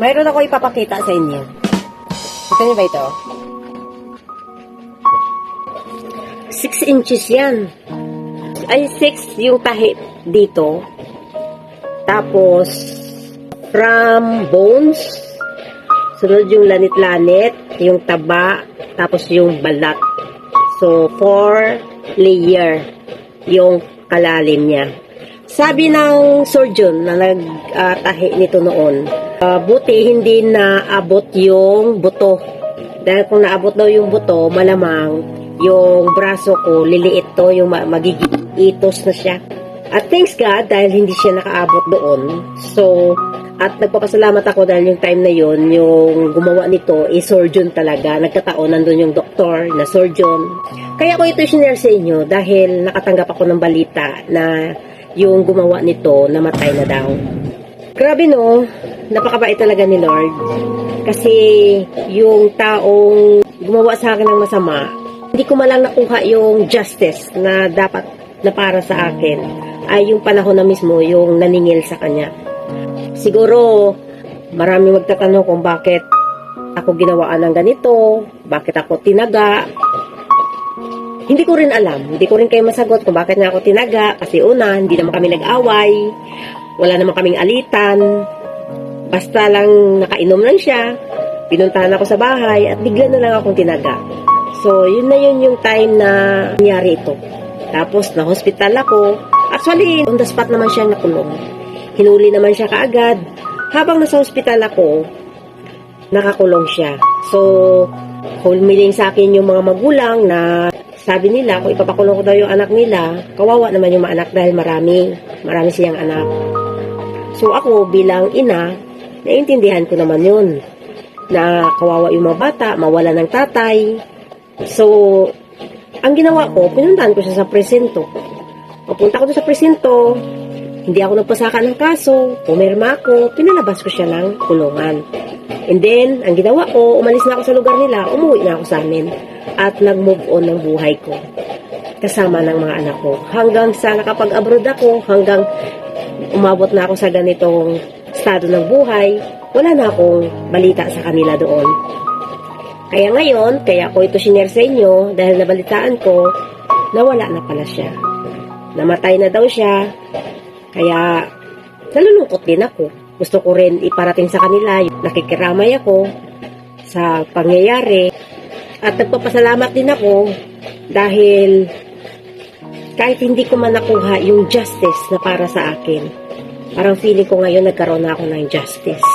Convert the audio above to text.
Mayroon ako ipapakita sa inyo. Kita niyo ba ito? 6 inches yan. Ay, 6 yung tahi dito. Tapos, from bones, sunod yung lanit-lanit, yung taba, tapos yung balat. So, 4 layer yung kalalim niya. Sabi ng surgeon na nagtahi nito noon, buti hindi naabot yung buto. Dahil kung naabot daw yung buto, malamang yung braso ko, liliit to, yung magiging itos na siya. At thanks God, dahil hindi siya nakaabot doon. So, at nagpapasalamat ako dahil yung time na yun, yung gumawa nito, surgeon talaga. Nagkataon, nandun yung doktor na surgeon. Kaya ko ito sinare sa inyo dahil nakatanggap ako ng balita na yung gumawa nito, namatay na daw. Grabe no, napakabait talaga ni Lord. Kasi yung taong gumawa sa akin ng masama, hindi ko malang nakuha yung justice na dapat na para sa akin, ay yung panahon na mismo yung naningil sa kanya. Siguro, marami magtatanong kung bakit ako ginawaan ng ganito, bakit ako tinaga. Hindi ko rin alam, hindi ko rin kayo masagot kung bakit nga ako tinaga, kasi una, hindi naman kami nag-away, wala naman kaming alitan, basta lang nakainom lang siya, pinuntahan ako sa bahay, at bigla na lang akong tinaga. So, yun na yun yung time na nangyari ito. Tapos, na-hospital ako. Actually, on the spot naman siya nakulong. Hinuli naman siya kaagad. Habang nasa hospital ako, nakakulong siya. So, humiling sa akin yung mga magulang na sabi nila, kung ipapakulong ko daw yung anak nila, kawawa naman yung mga anak dahil marami siyang anak. So, ako bilang ina, naiintindihan ko naman yun. Na kawawa yung mga bata, mawala ng tatay. So, ang ginawa ko, pinuntahan ko siya sa presinto. Papunta ko doon sa presinto, hindi ako nagpasaka ng kaso, pumirma ako, pinalabas ko siya ng kulungan. And then, ang ginawa ko, umalis na ako sa lugar nila, umuwi na ako sa amin, at nag-move on ng buhay ko, kasama ng mga anak ko. Hanggang sa nakapag-abroad ako, hanggang umabot na ako sa ganitong estado ng buhay, wala na akong balita sa kanila doon. Kaya ngayon, kaya ko ito sinare sa inyo dahil nabalitaan ko na wala na pala siya. Namatay na daw siya. Kaya nalulungkot din ako. Gusto ko rin iparating sa kanila. Nakikiramay ako sa pangyayari. At nagpapasalamat din ako dahil kahit hindi ko man nakuha yung justice na para sa akin, parang feeling ko ngayon nagkaroon na ako ng justice.